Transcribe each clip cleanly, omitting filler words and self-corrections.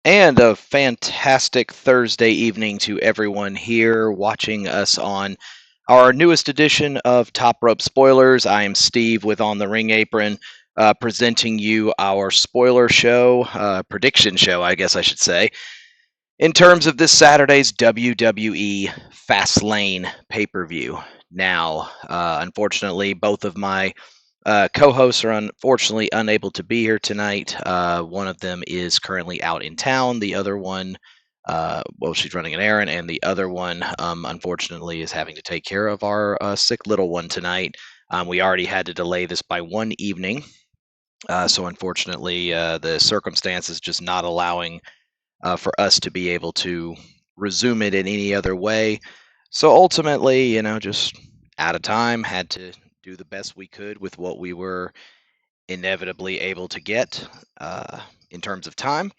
And a fantastic Thursday evening to everyone here watching us on our newest edition of Top Rope Spoilers. I am Steve with On the Ring Apron, presenting you our spoiler show, prediction show, I guess I should say, in terms of this Saturday's WWE Fastlane pay-per-view. Now, unfortunately, both of my co-hosts are unfortunately unable to be here tonight. One of them is currently out in town. The other one, she's running an errand, and the other one, unfortunately, is having to take care of our sick little one tonight. We already had to delay this by one evening, so unfortunately, the circumstances just not allowing for us to be able to resume it in any other way. So ultimately, just out of time, had to do the best we could with what we were inevitably able to get in terms of time.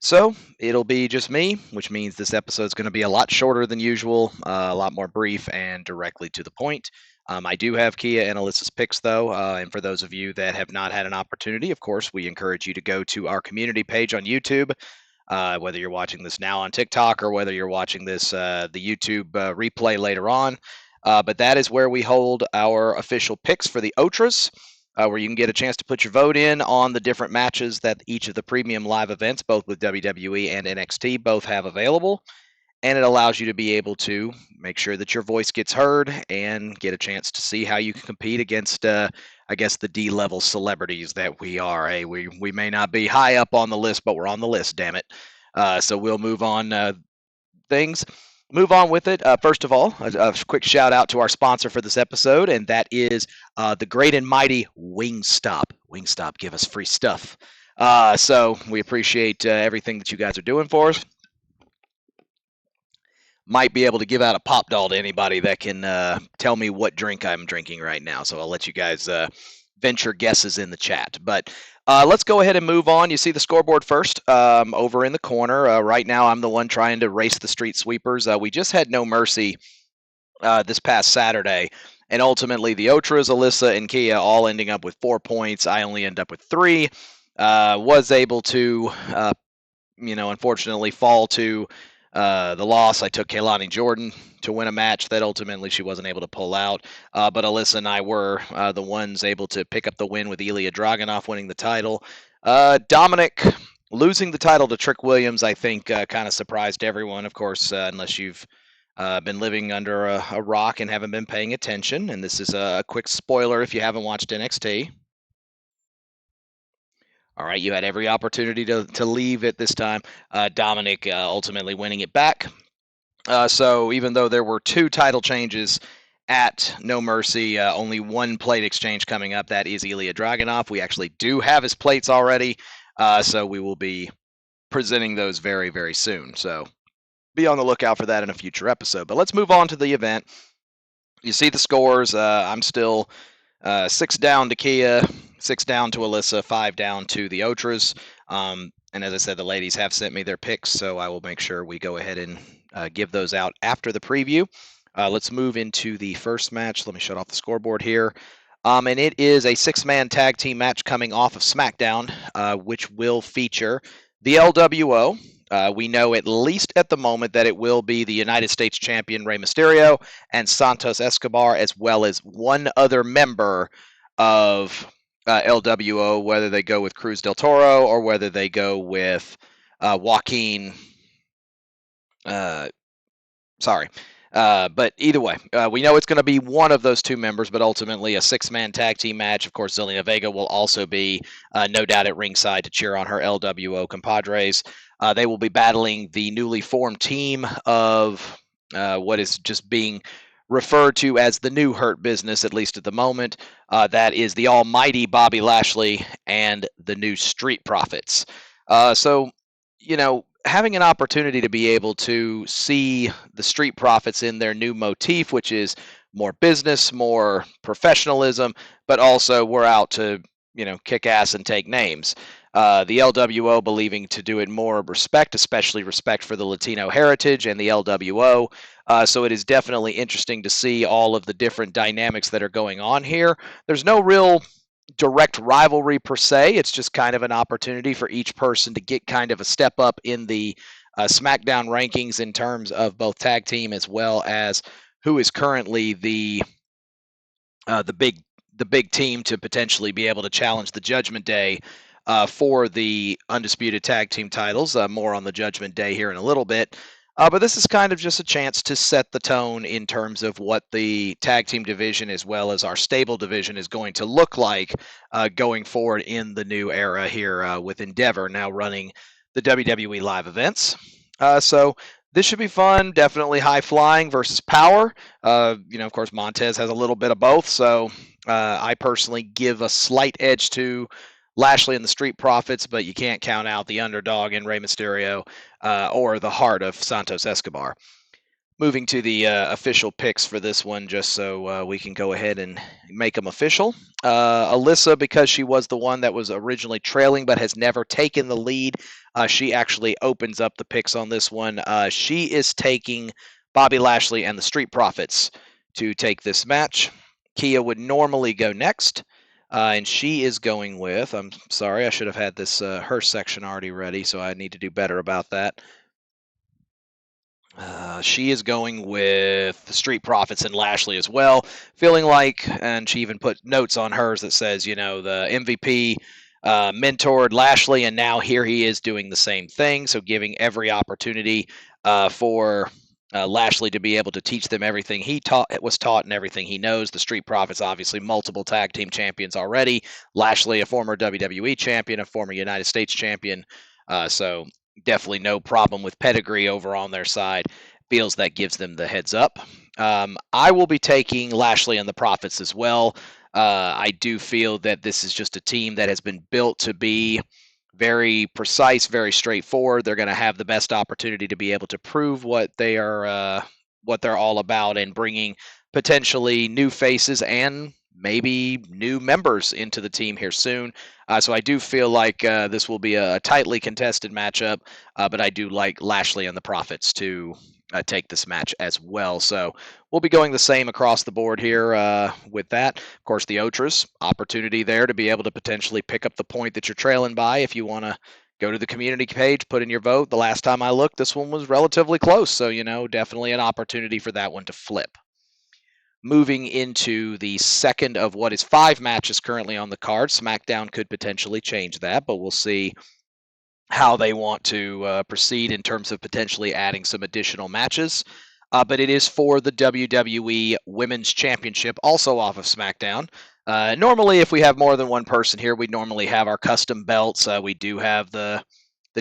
So it'll be just me, which means this episode is going to be a lot shorter than usual, a lot more brief and directly to the point. I do have Kia and Alyssa's picks, though, and for those of you that have not had an opportunity, of course, we encourage you to go to our community page on YouTube. Whether you're watching this now on TikTok or whether you're watching this the YouTube replay later on. But that is where we hold our official picks for the OTRAs, where you can get a chance to put your vote in on the different matches that each of the premium live events, both with WWE and NXT, both have available. And it allows you to be able to make sure that your voice gets heard and get a chance to see how you can compete against, I guess, the D-level celebrities that we are. Hey, we may not be high up on the list, but we're on the list, damn it. So we'll move on move on with it. First of all, a quick shout out to our sponsor for this episode, and that is the great and mighty Wingstop. Wingstop, give us free stuff. So we appreciate everything that you guys are doing for us. Might be able to give out a pop doll to anybody that can tell me what drink I'm drinking right now. So I'll let you guys venture guesses in the chat. But let's go ahead and move on. You see the scoreboard first over in the corner. Right now, I'm the one trying to race the street sweepers. We just had No Mercy this past Saturday. And ultimately, the OTRAs, Alyssa, and Kia all ending up with 4 points. I only end up with 3. Was able to, unfortunately fall to the loss. I took Kaylani Jordan to win a match that ultimately she wasn't able to pull out. But Alyssa and I were the ones able to pick up the win with Ilya Dragunov winning the title. Dominic losing the title to Trick Williams, I think, kind of surprised everyone, of course, unless you've been living under a rock and haven't been paying attention. And this is a quick spoiler if you haven't watched NXT. All right, you had every opportunity to leave at this time. Dominic ultimately winning it back. So even though there were 2 title changes at No Mercy, only 1 plate exchange coming up. That is Ilya Dragunov. We actually do have his plates already, so we will be presenting those very, very soon. So be on the lookout for that in a future episode. But let's move on to the event. You see the scores. I'm still 6 down to Kia, 6 down to Alyssa, 5 down to the OTRAs. And as I said, the ladies have sent me their picks, so I will make sure we go ahead and give those out after the preview. Let's move into the first match. Let me shut off the scoreboard here. And it is a 6-man tag team match coming off of SmackDown, which will feature the LWO. We know at least at the moment that it will be the United States champion Rey Mysterio and Santos Escobar, as well as one other member of LWO, whether they go with Cruz del Toro or whether they go with Joaquin. But either way, we know it's going to be one of those 2 members, but ultimately a 6-man tag team match. Of course, Zelina Vega will also be, no doubt, at ringside to cheer on her LWO compadres. They will be battling the newly formed team of what is just being referred to as the new Hurt Business, at least at the moment. That is the almighty Bobby Lashley and the new Street Profits. So, having an opportunity to be able to see the Street Profits in their new motif, which is more business, more professionalism, but also we're out to, kick ass and take names. The LWO believing to do it more respect, especially respect for the Latino heritage and the LWO. So it is definitely interesting to see all of the different dynamics that are going on here. There's no real direct rivalry per se. It's just kind of an opportunity for each person to get kind of a step up in the SmackDown rankings in terms of both tag team as well as who is currently the big team to potentially be able to challenge the Judgment Day for the undisputed tag team titles. More on the Judgment Day here in a little bit. But this is kind of just a chance to set the tone in terms of what the tag team division as well as our stable division is going to look like going forward in the new era here with Endeavor now running the WWE live events. So this should be fun. Definitely high flying versus power. Of course, Montez has a little bit of both. So I personally give a slight edge to Lashley and the Street Profits, but you can't count out the underdog in Rey Mysterio or the heart of Santos Escobar. Moving to the official picks for this one, just so we can go ahead and make them official. Alyssa, because she was the one that was originally trailing but has never taken the lead, she actually opens up the picks on this one. She is taking Bobby Lashley and the Street Profits to take this match. Kia would normally go next. And she is going with, I'm sorry, I should have had this her section already ready, so I need to do better about that. She is going with the Street Profits and Lashley as well, feeling like, and she even put notes on hers that says, the MVP mentored Lashley, and now here he is doing the same thing, so giving every opportunity for Lashley to be able to teach them everything he was taught and everything he knows. The Street Profits, obviously, multiple tag team champions already. Lashley, a former WWE champion, a former United States champion. So definitely no problem with pedigree over on their side. Feels that gives them the heads up. I will be taking Lashley and the Profits as well. I do feel that this is just a team that has been built to be very precise, very straightforward. They're going to have the best opportunity to be able to prove what they're all about, and bringing potentially new faces and maybe new members into the team here soon. So I do feel like this will be a tightly contested matchup, but I do like Lashley and the Profits to take this match as well. So we'll be going the same across the board here with that. Of course, the OTRAs, opportunity there to be able to potentially pick up the point that you're trailing by if you want to go to the community page, put in your vote. The last time I looked, this one was relatively close. So, definitely an opportunity for that one to flip. Moving into the second of what is 5 matches currently on the card. SmackDown could potentially change that, but we'll see how they want to proceed in terms of potentially adding some additional matches. But it is for the WWE Women's Championship, also off of SmackDown. Normally, if we have more than one person here, we normally have our custom belts. We do have the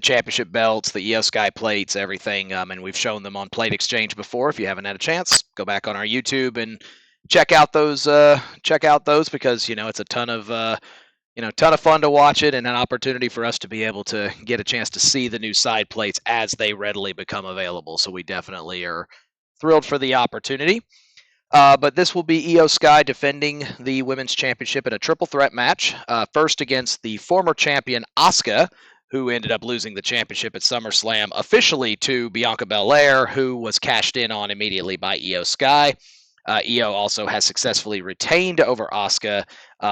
championship belts, the Io Sky plates, everything, and we've shown them on Plate Exchange before. If you haven't had a chance, go back on our YouTube and check out those. Because it's a ton of fun to watch it, and an opportunity for us to be able to get a chance to see the new side plates as they readily become available. So we definitely are thrilled for the opportunity. But this will be Io Sky defending the Women's Championship in a triple threat match. First against the former champion Asuka, who ended up losing the championship at SummerSlam officially to Bianca Belair, who was cashed in on immediately by Io Sky. Io also has successfully retained over Asuka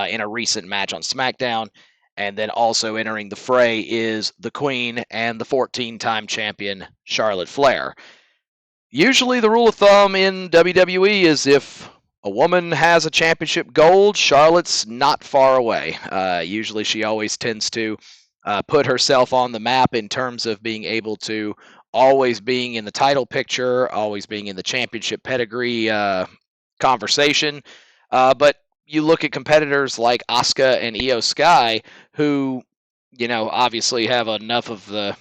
in a recent match on SmackDown. And then also entering the fray is the Queen and the 14-time champion Charlotte Flair. Usually the rule of thumb in WWE is if a woman has a championship gold, Charlotte's not far away. Usually she always tends to put herself on the map in terms of being able to always being in the title picture, always being in the championship pedigree conversation. But you look at competitors like Asuka and Io Sky, who, obviously have enough of the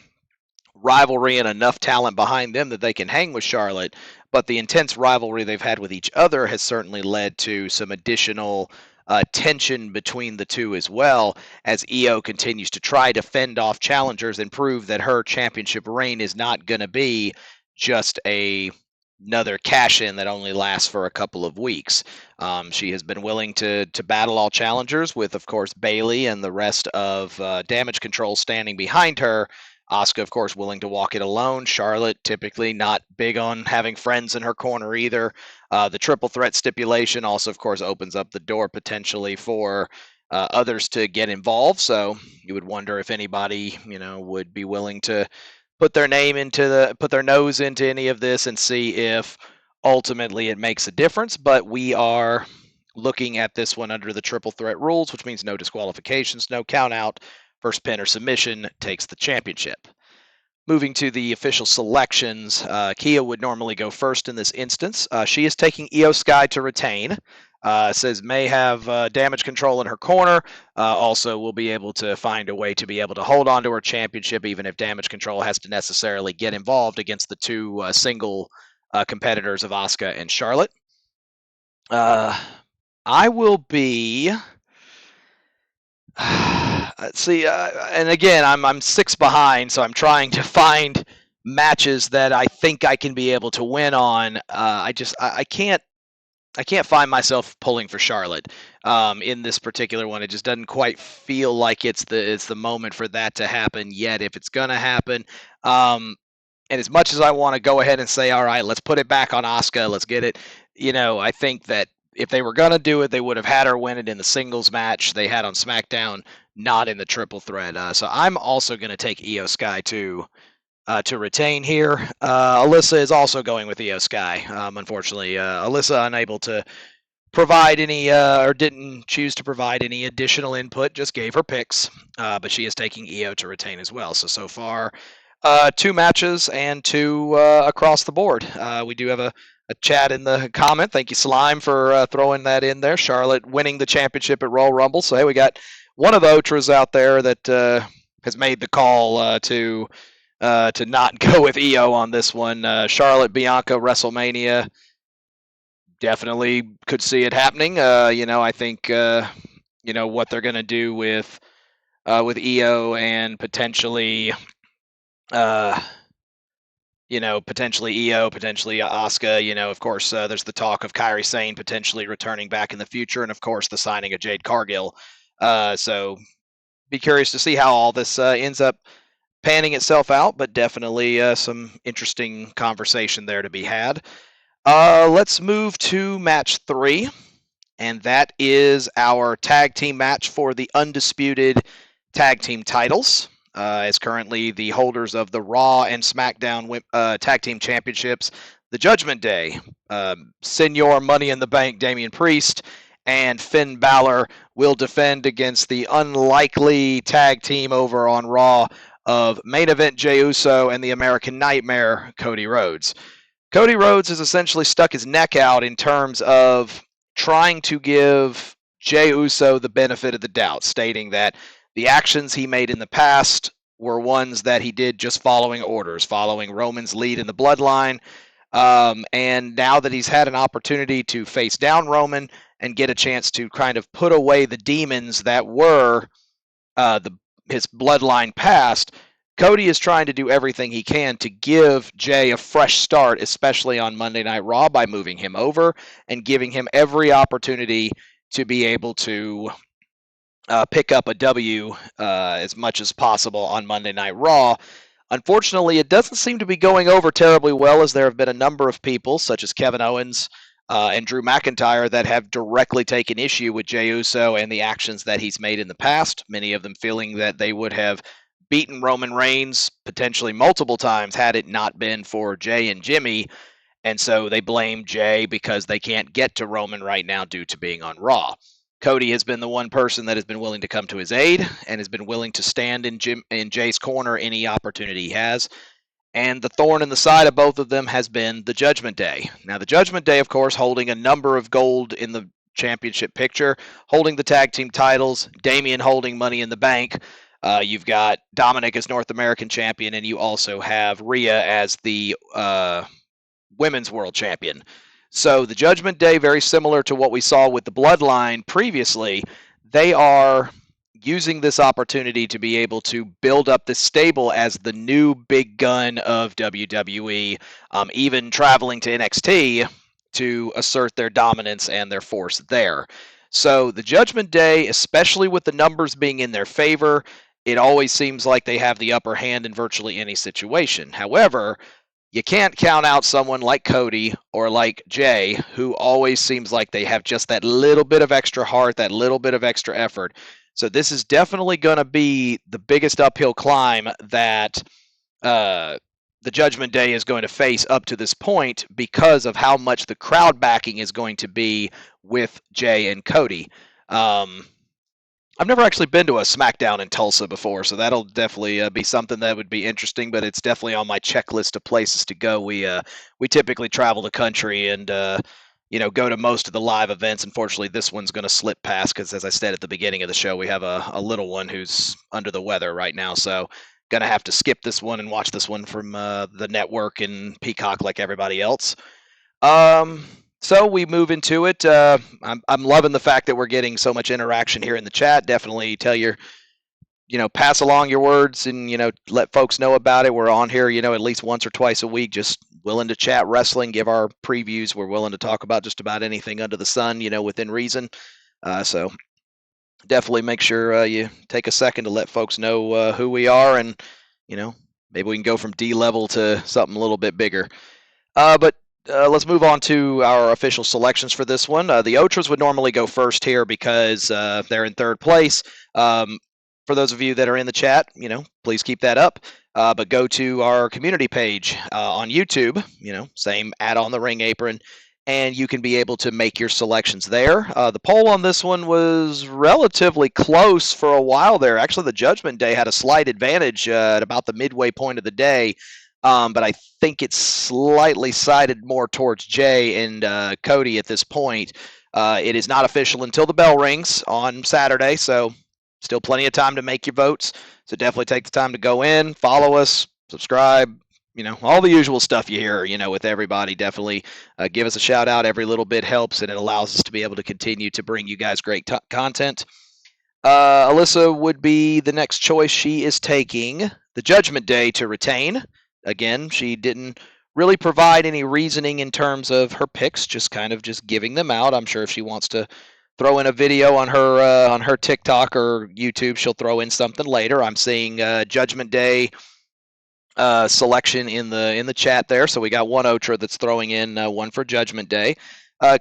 rivalry and enough talent behind them that they can hang with Charlotte, but the intense rivalry they've had with each other has certainly led to some additional tension between the two as well, as Io continues to try to fend off challengers and prove that her championship reign is not going to be just another cash-in that only lasts for a couple of weeks. She has been willing to battle all challengers with, of course, Bayley and the rest of Damage Control standing behind her. Asuka, of course, willing to walk it alone. Charlotte, typically not big on having friends in her corner either. The triple threat stipulation also, of course, opens up the door potentially for others to get involved. So you would wonder if anybody, would be willing to put their nose into any of this and see if ultimately it makes a difference. But we are looking at this one under the triple threat rules, which means no disqualifications, no count out, first pin or submission takes the championship. Moving to the official selections, Kia would normally go first in this instance. She is taking Io Sky to retain. Says may have damage control in her corner. Also, will be able to find a way to be able to hold on to her championship, even if damage control has to necessarily get involved against the two single competitors of Asuka and Charlotte. I will be. See, and again, I'm 6 behind, so I'm trying to find matches that I think I can be able to win on. I can't find myself pulling for Charlotte in this particular one. It just doesn't quite feel like it's the moment for that to happen yet. If it's gonna happen, and as much as I want to go ahead and say, all right, let's put it back on Asuka, let's get it. I think that if they were going to do it, they would have had her win it in the singles match they had on SmackDown, not in the triple threat. So I'm also going to take Io Sky to retain here. Alyssa is also going with Io Sky. Unfortunately, Alyssa unable to provide any or didn't choose to provide any additional input, just gave her picks, but she is taking Io to retain as well. So far, 2 matches and 2 across the board. We do have a chat in the comment. Thank you, Slime, for throwing that in there. Charlotte winning the championship at Royal Rumble. So, hey, we got one of the OTRAs out there that has made the call to not go with Io on this one. Charlotte, Bianca, WrestleMania. Definitely could see it happening. I think, what they're going to do with Io and potentially potentially Io, potentially Asuka. Of course, there's the talk of Kairi Sane potentially returning back in the future, and of course, the signing of Jade Cargill. So, be curious to see how all this ends up panning itself out, but definitely some interesting conversation there to be had. Let's move to match 3, and that is our tag team match for the Undisputed Tag Team titles. As currently the holders of the Raw and SmackDown Tag Team Championships, the Judgment Day, Senior Money in the Bank Damian Priest and Finn Balor will defend against the unlikely tag team over on Raw of Main Event Jey Uso and the American Nightmare Cody Rhodes. Cody Rhodes has essentially stuck his neck out in terms of trying to give Jey Uso the benefit of the doubt, stating that the actions he made in the past were ones that he did just following orders, following Roman's lead in the Bloodline. And now that he's had an opportunity to face down Roman and get a chance to kind of put away the demons that were his Bloodline past, Cody is trying to do everything he can to give Jey a fresh start, especially on Monday Night Raw, by moving him over and giving him every opportunity to be able to pick up a W as much as possible on Monday Night Raw. Unfortunately, it doesn't seem to be going over terribly well, as there have been a number of people, such as Kevin Owens and Drew McIntyre, that have directly taken issue with Jey Uso and the actions that he's made in the past, many of them feeling that they would have beaten Roman Reigns potentially multiple times had it not been for Jey and Jimmy, and so they blame Jey because they can't get to Roman right now due to being on Raw. Cody has been the one person that has been willing to come to his aid and has been willing to stand in Jey's corner any opportunity he has. And the thorn in the side of both of them has been the Judgment Day. Now, the Judgment Day, of course, holding a number of gold in the championship picture, holding the tag team titles, Damian holding Money in the Bank. You've got Dominic as North American champion, and you also have Rhea as the Women's World Champion. So the Judgment Day, very similar to what we saw with the Bloodline previously, they are using this opportunity to be able to build up this stable as the new big gun of WWE, even traveling to NXT to assert their dominance and their force there. So the Judgment Day, especially with the numbers being in their favor, it always seems like they have the upper hand in virtually any situation. However, you can't count out someone like Cody or like Jay, who always seems like they have just that little bit of extra heart, that little bit of extra effort. So this is definitely going to be the biggest uphill climb that the Judgment Day is going to face up to this point because of how much the crowd backing is going to be with Jay and Cody. I've never actually been to a SmackDown in Tulsa before, so that'll definitely be something that would be interesting. But it's definitely on my checklist of places to go. We typically travel the country and go to most of the live events. Unfortunately, this one's going to slip past because, as I said at the beginning of the show, we have a little one who's under the weather right now, so going to have to skip this one and watch this one from the network and Peacock like everybody else. So we move into it. I'm loving the fact that we're getting so much interaction here in the chat. Definitely tell your, pass along your words and, let folks know about it. We're on here, at least once or twice a week, just willing to chat wrestling, give our previews. We're willing to talk about just about anything under the sun, within reason. So definitely make sure you take a second to let folks know who we are and, maybe we can go from D level to something a little bit bigger. But let's move on to our official selections for this one. The OTRAs would normally go first here because they're in third place. For those of you that are in the chat, please keep that up. But go to our community page on YouTube, same ad on the ring apron, and you can be able to make your selections there. The poll on this one was relatively close for a while there. Actually, the Judgment Day had a slight advantage at about the midway point of the day. But I think it's slightly sided more towards Jay and Cody at this point. It is not official until the bell rings on Saturday, so still plenty of time to make your votes. So definitely take the time to go in, follow us, subscribe, all the usual stuff you hear, with everybody. Definitely give us a shout out. Every little bit helps, and it allows us to be able to continue to bring you guys great content. Alyssa would be the next choice. She is taking the Judgment Day to retain. Again, she didn't really provide any reasoning in terms of her picks, just kind of just giving them out. I'm sure if she wants to throw in a video on her TikTok or YouTube, she'll throw in something later. I'm seeing Judgment Day selection in the chat there, so we got one OTRA that's throwing in one for Judgment Day.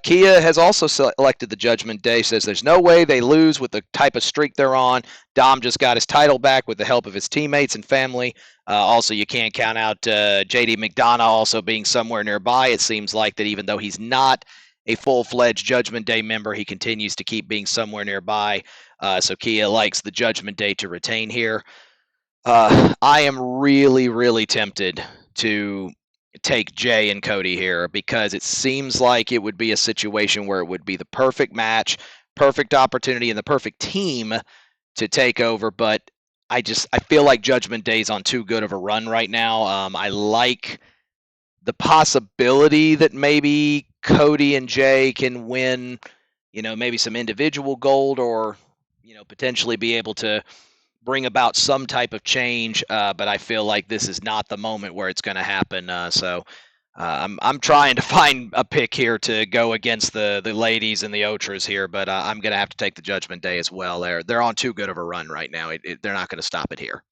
Kia has also selected the Judgment Day, says there's no way they lose with the type of streak they're on. Dom just got his title back with the help of his teammates and family. Also, you can't count out JD McDonough also being somewhere nearby. It seems like that even though he's not a full-fledged Judgment Day member, he continues to keep being somewhere nearby. So Kia likes the Judgment Day to retain here. I am really, really tempted to take Jay and Cody here because it seems like it would be a situation where it would be the perfect match, perfect opportunity, and the perfect team to take over. But I feel like Judgment Day's on too good of a run right now. I like the possibility that maybe Cody and Jay can win, maybe some individual gold or, potentially be able to bring about some type of change, but I feel like this is not the moment where it's going to happen. So I'm trying to find a pick here to go against the ladies and the OTRAs here, but I'm going to have to take the Judgment Day as well. They're on too good of a run right now. They're not going to stop it here.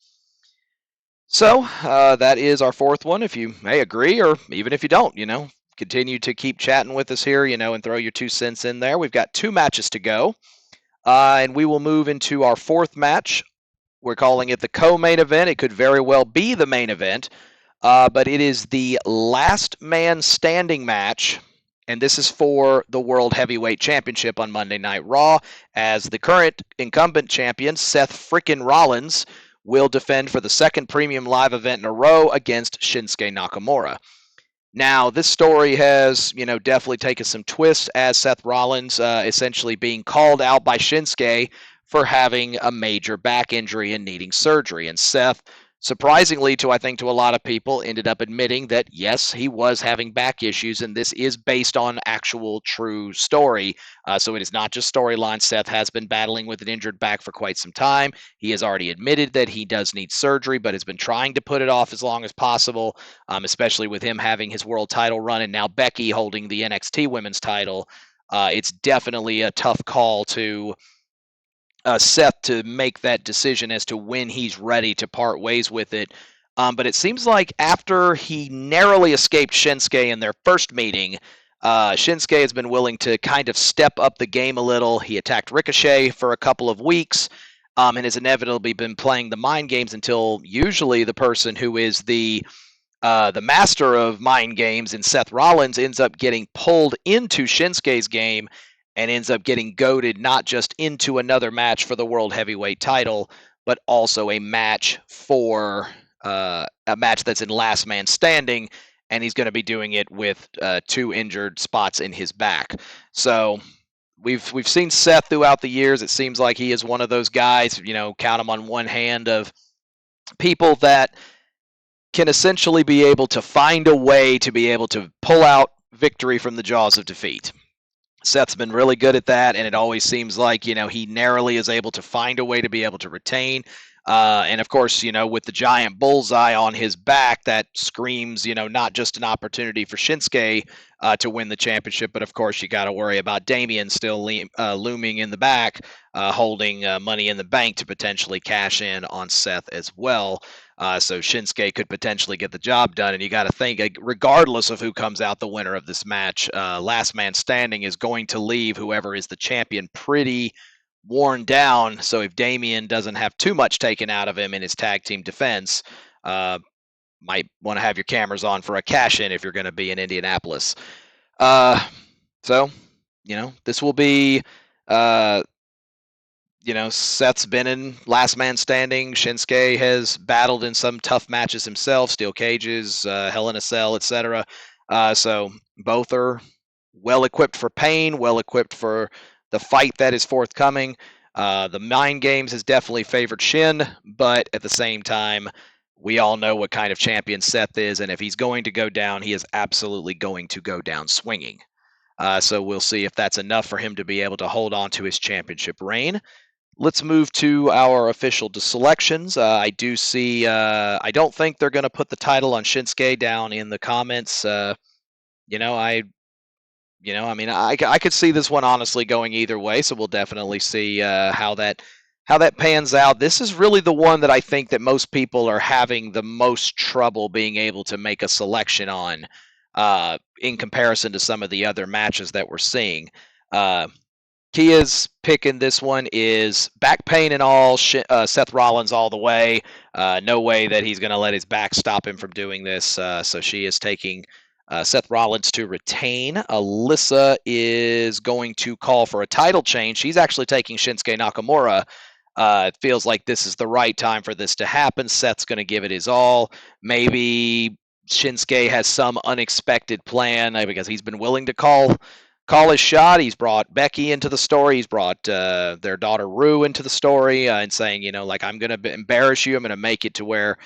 So that is our fourth one. If you may agree, or even if you don't, continue to keep chatting with us here, and throw your 2 cents in there. We've got 2 matches to go, and we will move into our fourth match. We're calling it the co-main event. It could very well be the main event, but it is the last man standing match, and this is for the World Heavyweight Championship on Monday Night Raw, as the current incumbent champion, Seth Freakin Rollins, will defend for the second premium live event in a row against Shinsuke Nakamura. Now, this story has, definitely taken some twists as Seth Rollins essentially being called out by Shinsuke for having a major back injury and needing surgery. And Seth, surprisingly to a lot of people, ended up admitting that, yes, he was having back issues, and this is based on actual true story. So it is not just storyline. Seth has been battling with an injured back for quite some time. He has already admitted that he does need surgery, but has been trying to put it off as long as possible, especially with him having his world title run and now Becky holding the NXT women's title. It's definitely a tough call to Seth to make that decision as to when he's ready to part ways with it. But it seems like after he narrowly escaped Shinsuke in their first meeting, Shinsuke has been willing to kind of step up the game a little. He attacked Ricochet for a couple of weeks, and has inevitably been playing the mind games until usually the person who is the master of mind games in Seth Rollins ends up getting pulled into Shinsuke's game and ends up getting goaded not just into another match for the World Heavyweight title, but also a match that's in Last Man Standing, and he's going to be doing it with two injured spots in his back. So we've seen Seth throughout the years. It seems like he is one of those guys, count him on one hand, of people that can essentially be able to find a way to be able to pull out victory from the jaws of defeat. Seth's been really good at that, and it always seems like, he narrowly is able to find a way to be able to retain. And of course, with the giant bullseye on his back, that screams, not just an opportunity for Shinsuke to win the championship, but of course, you got to worry about Damian still looming in the back, holding money in the bank to potentially cash in on Seth as well. So Shinsuke could potentially get the job done. And you got to think, regardless of who comes out the winner of this match, Last Man Standing is going to leave whoever is the champion pretty worn down. So if Damian doesn't have too much taken out of him in his tag team defense, might want to have your cameras on for a cash in if you're going to be in Indianapolis. So, this will be. Seth's been in Last Man Standing. Shinsuke has battled in some tough matches himself, steel cages, Hell in a Cell, etc. So both are well equipped for pain, well equipped for the fight that is forthcoming. The mind games has definitely favored Shin, but at the same time, we all know what kind of champion Seth is, and if he's going to go down, he is absolutely going to go down swinging. So we'll see if that's enough for him to be able to hold on to his championship reign. Let's move to our official selections. I do see. I don't think they're going to put the title on Shinsuke down in the comments. I could see this one honestly going either way. So we'll definitely see how that pans out. This is really the one that I think that most people are having the most trouble being able to make a selection on, in comparison to some of the other matches that we're seeing. Kia's pick in this one is back pain and all, Seth Rollins all the way. No way that he's going to let his back stop him from doing this. So she is taking Seth Rollins to retain. Alyssa is going to call for a title change. She's actually taking Shinsuke Nakamura. It feels like this is the right time for this to happen. Seth's going to give it his all. Maybe Shinsuke has some unexpected plan because he's been willing to call his shot. He's brought Becky into the story. He's brought their daughter Rue into the story, and saying, I'm going to embarrass you. I'm going to make it to where,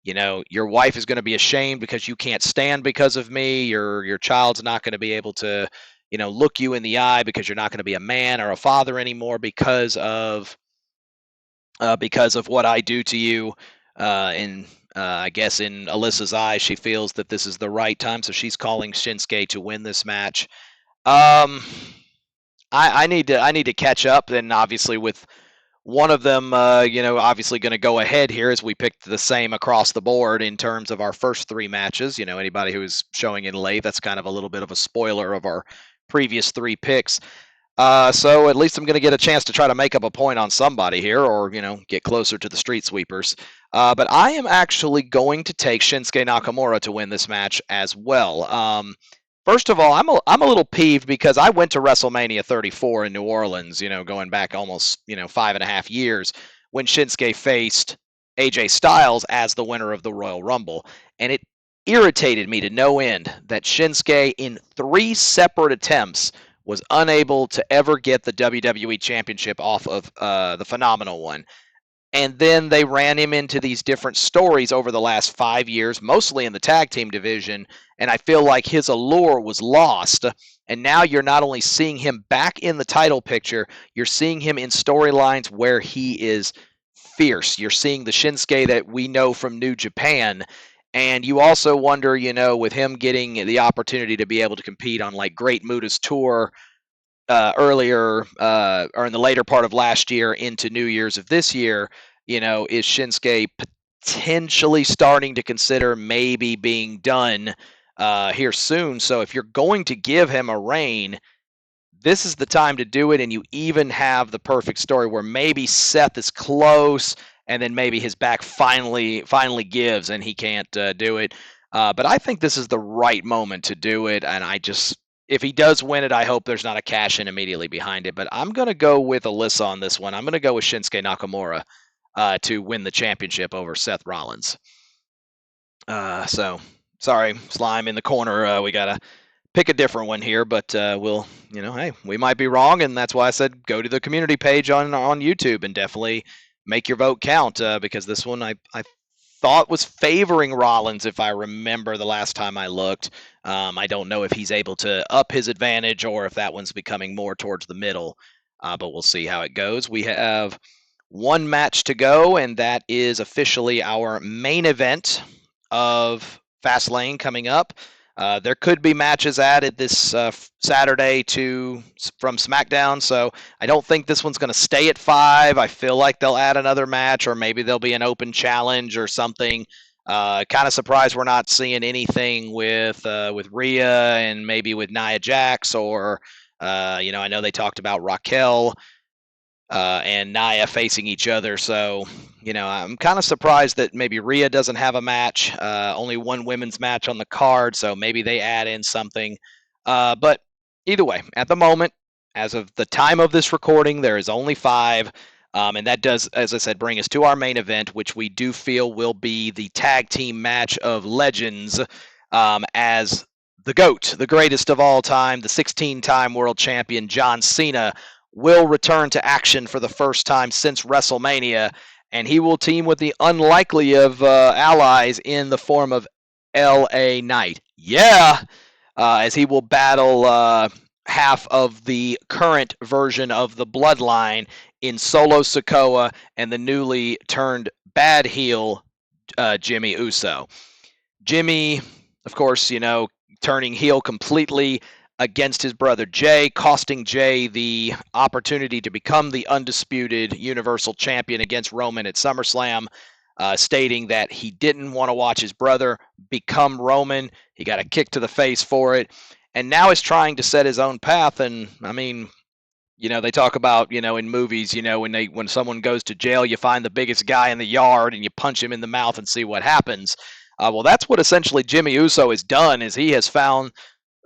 your wife is going to be ashamed because you can't stand because of me. Your child's not going to be able to, look you in the eye because you're not going to be a man or a father anymore because of what I do to you. And I guess in Alyssa's eyes, she feels that this is the right time, so she's calling Shinsuke to win this match. I need to catch up, and obviously with one of them, obviously going to go ahead here as we picked the same across the board in terms of our first three matches. Anybody who's showing in late, that's kind of a little bit of a spoiler of our previous three picks. So at least I'm going to get a chance to try to make up a point on somebody here, or get closer to the street sweepers. But I am actually going to take Shinsuke Nakamura to win this match as well. First of all, I'm a little peeved because I went to WrestleMania 34 in New Orleans, going back almost 5.5 years, when Shinsuke faced AJ Styles as the winner of the Royal Rumble, and it irritated me to no end that Shinsuke, in 3 separate attempts, was unable to ever get the WWE Championship off of the Phenomenal One. And then they ran him into these different stories over the last 5 years, mostly in the tag team division, and I feel like his allure was lost. And now you're not only seeing him back in the title picture, you're seeing him in storylines where he is fierce. You're seeing the Shinsuke that we know from New Japan. And you also wonder, with him getting the opportunity to be able to compete on like Great Muta's tour earlier or in the later part of last year into New Year's of this year, is Shinsuke potentially starting to consider maybe being done here soon. So if you're going to give him a reign, this is the time to do it, and you even have the perfect story where maybe Seth is close, and then maybe his back finally gives, and he can't do it. But I think this is the right moment to do it, and if he does win it, I hope there's not a cash in immediately behind it. But I'm going to go with Alyssa on this one. I'm going to go with Shinsuke Nakamura to win the championship over Seth Rollins. So sorry, Slime in the corner. We gotta pick a different one here, but we'll, hey, we might be wrong, and that's why I said go to the community page on YouTube and definitely make your vote count because this one I thought was favoring Rollins if I remember the last time I looked. I don't know if he's able to up his advantage or if that one's becoming more towards the middle, but we'll see how it goes. We have one match to go, and that is officially our main event of Fastlane coming up. There could be matches added this Saturday from SmackDown, so I don't think this one's going to stay at 5. I feel like they'll add another match, or maybe there'll be an open challenge or something. Kind of surprised we're not seeing anything with Rhea and maybe with Nia Jax, or I know they talked about Raquel and Nia facing each other. So, I'm kind of surprised that maybe Rhea doesn't have a match. Only one women's match on the card, so maybe they add in something. But either way, at the moment, as of the time of this recording, there is only 5. And that does, as I said, bring us to our main event, which we do feel will be the tag team match of legends as the GOAT, the greatest of all time, the 16-time world champion John Cena will return to action for the first time since WrestleMania, and he will team with the unlikely of allies in the form of LA Knight. Yeah! As he will battle half of the current version of the Bloodline in Solo Sikoa and the newly turned bad heel Jimmy Uso. Jimmy, of course, turning heel completely against his brother Jay, costing Jay the opportunity to become the undisputed Universal Champion against Roman at SummerSlam, stating that he didn't want to watch his brother become Roman. He got a kick to the face for it, and now is trying to set his own path. And I mean, they talk about, in movies, when someone goes to jail, you find the biggest guy in the yard and you punch him in the mouth and see what happens. Well, that's what essentially Jimmy Uso has done, is he has found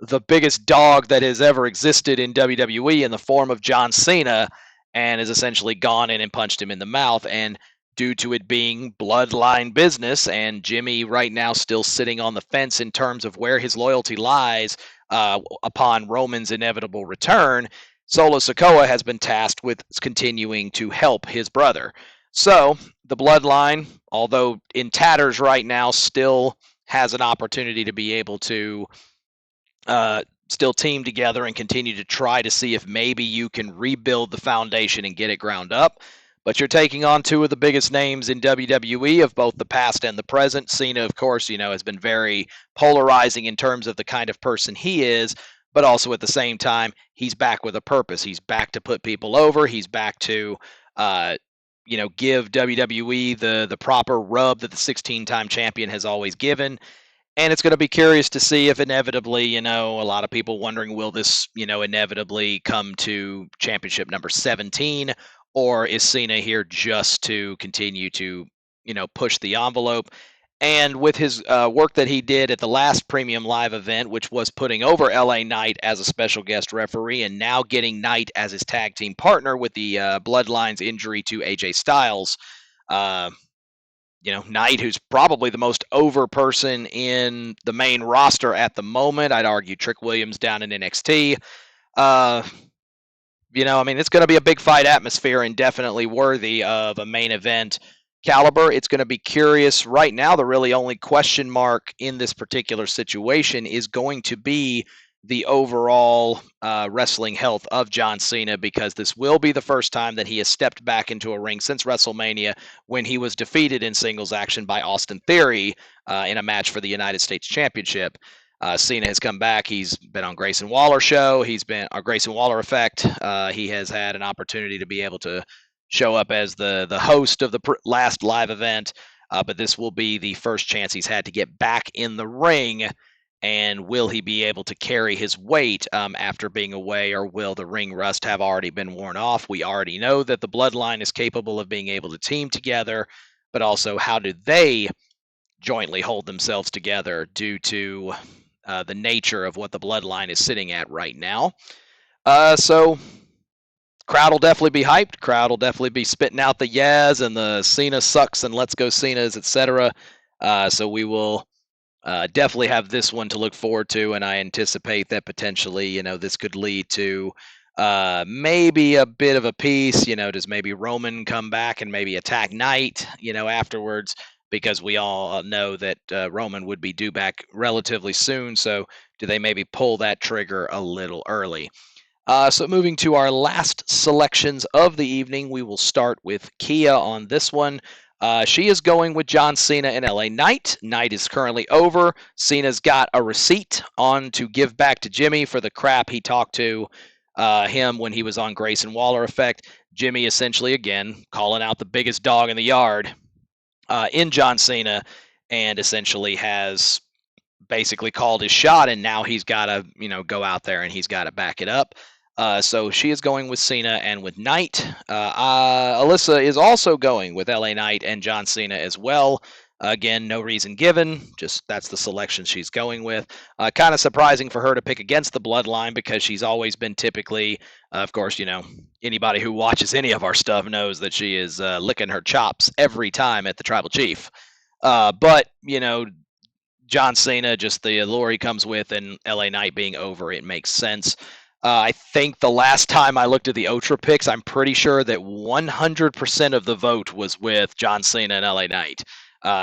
the biggest dog that has ever existed in WWE in the form of John Cena, and has essentially gone in and punched him in the mouth. And due to it being bloodline business, and Jimmy right now still sitting on the fence in terms of where his loyalty lies upon Roman's inevitable return, Solo Sikoa has been tasked with continuing to help his brother. So the bloodline, although in tatters right now, still has an opportunity to be able to still team together and continue to try to see if maybe you can rebuild the foundation and get it ground up. But you're taking on 2 of the biggest names in WWE of both the past and the present. Cena, of course, has been very polarizing in terms of the kind of person he is, but also at the same time, he's back with a purpose. He's back to put people over. He's back to, give WWE the proper rub that the 16-time champion has always given. And it's going to be curious to see if inevitably, a lot of people wondering, will this, inevitably come to championship number 17? Or is Cena here just to continue to, push the envelope? And with his work that he did at the last Premium Live event, which was putting over LA Knight as a special guest referee, and now getting Knight as his tag team partner with the Bloodline's injury to AJ Styles, Knight, who's probably the most over person in the main roster at the moment. I'd argue Trick Williams down in NXT. It's going to be a big fight atmosphere and definitely worthy of a main event caliber. It's going to be curious. Right now, the really only question mark in this particular situation is going to be the overall wrestling health of John Cena, because this will be the first time that he has stepped back into a ring since WrestleMania, when he was defeated in singles action by Austin Theory in a match for the United States Championship. Cena has come back. He's been on Grayson Waller's show. He's been on Grayson Waller Effect. He has had an opportunity to be able to show up as the host of the last live event. but this will be the first chance he's had to get back in the ring. And will he be able to carry his weight after being away, or will the ring rust have already been worn off? We already know that the Bloodline is capable of being able to team together, but also how do they jointly hold themselves together due to the nature of what the Bloodline is sitting at right now? So crowd will definitely be hyped. Crowd will definitely be spitting out the yes and the Cena sucks and let's go Cena's, etc. So we will definitely have this one to look forward to, and I anticipate that potentially, this could lead to maybe a bit of a piece. Does maybe Roman come back and maybe attack Knight, afterwards? Because we all know that Roman would be due back relatively soon. So do they maybe pull that trigger a little early? So moving to our last selections of the evening, we will start with Kia on this one. She is going with John Cena and LA Knight. Knight is currently over. Cena's got a receipt on to give back to Jimmy for the crap he talked to him when he was on Grayson Waller Effect. Jimmy essentially, again, calling out the biggest dog in the yard in John Cena, and essentially has basically called his shot, and now he's got to, go out there and he's got to back it up. So she is going with Cena and with Knight. Alyssa is also going with LA Knight and John Cena as well. Again, no reason given, just that's the selection she's going with. Kind of surprising for her to pick against the Bloodline because she's always been typically, of course, anybody who watches any of our stuff knows that she is licking her chops every time at the Tribal Chief. But, John Cena, just the allure he comes with, and LA Knight being over, it makes sense. I think the last time I looked at the OTRA picks, I'm pretty sure that 100% of the vote was with John Cena and LA Knight.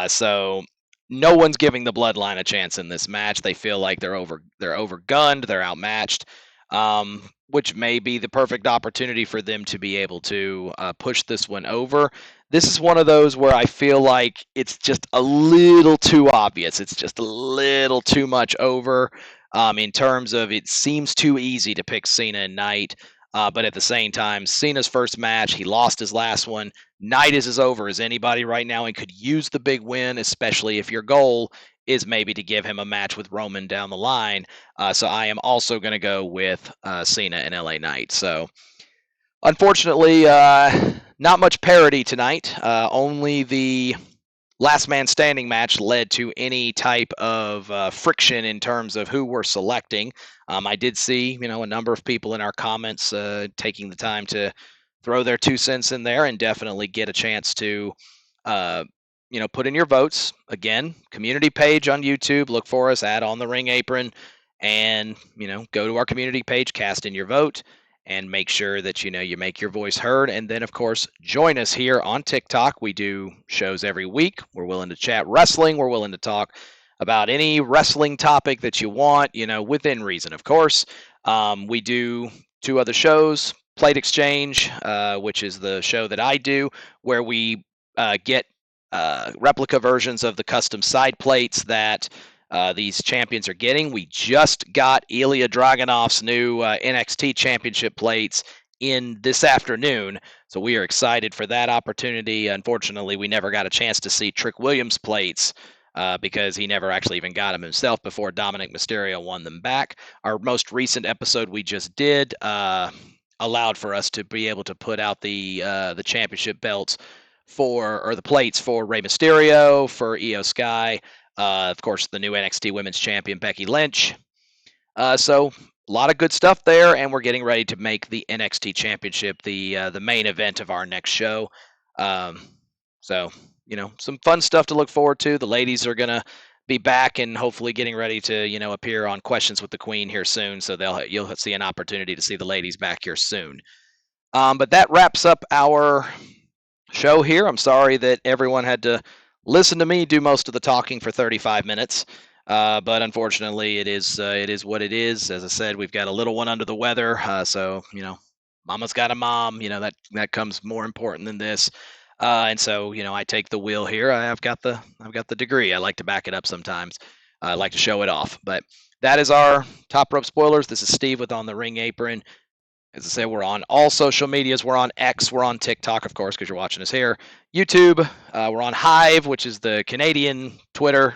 So no one's giving the Bloodline a chance in this match. They feel like they're overgunned, they're outmatched, which may be the perfect opportunity for them to be able to push this one over. This is one of those where I feel like it's just a little too obvious. It's just a little too much over. In terms of it seems too easy to pick Cena and Knight, but at the same time, Cena's first match, he lost his last one. Knight is as over as anybody right now and could use the big win, especially if your goal is maybe to give him a match with Roman down the line. So I am also going to go with Cena and LA Knight. So unfortunately, not much parity tonight. Only the last man standing match led to any type of friction in terms of who we're selecting. I did see, a number of people in our comments taking the time to throw their 2 cents in there and definitely get a chance to, put in your votes. Again, community page on YouTube. Look for us at On the Ring Apron, and go to our community page, cast in your vote, and make sure that you make your voice heard. And then, of course, join us here on TikTok. We do shows every week. We're willing to chat wrestling. We're willing to talk about any wrestling topic that you want, within reason, of course. We do 2 other shows, Plate Exchange, which is the show that I do, where we get replica versions of the custom side plates that these champions are getting. We just got Ilya Dragunov's new NXT championship plates in this afternoon, so we are excited for that opportunity. Unfortunately, we never got a chance to see Trick Williams' plates because he never actually even got them himself before Dominic Mysterio won them back. Our most recent episode we just did allowed for us to be able to put out the championship belts or the plates for Rey Mysterio, for Io Sky, of course, the new NXT Women's Champion, Becky Lynch. So a lot of good stuff there, and we're getting ready to make the NXT Championship the main event of our next show. So, some fun stuff to look forward to. The ladies are going to be back and hopefully getting ready to, appear on Questions with the Queen here soon. So you'll see an opportunity to see the ladies back here soon. But that wraps up our show here. I'm sorry that everyone had to listen to me do most of the talking for 35 minutes. But unfortunately, it is what it is. As I said, we've got a little one under the weather. So, mama's got a mom, that comes more important than this. And so, I take the wheel here. I've got the degree. I like to back it up sometimes. I like to show it off. But that is our Top Rope Spoilers. This is Steve with On the Ring Apron. As I say, we're on all social medias. We're on X. We're on TikTok, of course, because you're watching us here. YouTube. We're on Hive, which is the Canadian Twitter,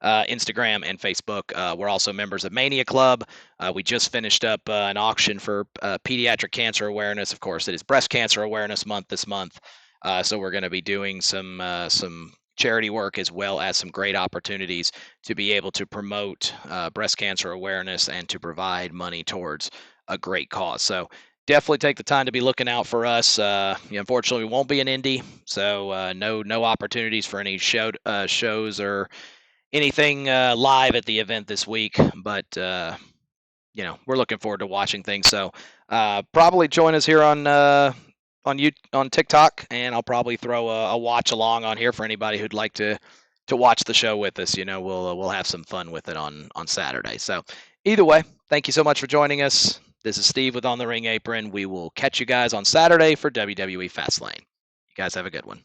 Instagram, and Facebook. We're also members of Mania Club. We just finished up an auction for pediatric cancer awareness. Of course, it is Breast Cancer Awareness Month this month. So we're going to be doing some charity work as well as some great opportunities to be able to promote breast cancer awareness and to provide money towards a great cause. So definitely take the time to be looking out for us. Unfortunately, we won't be in Indy, so no opportunities for any shows or anything live at the event this week. But we're looking forward to watching things. So probably join us here on TikTok, and I'll probably throw a watch along on here for anybody who'd like to watch the show with us. We'll have some fun with it on Saturday. So either way, thank you so much for joining us. This is Steve with On the Ring Apron. We will catch you guys on Saturday for WWE Fastlane. You guys have a good one.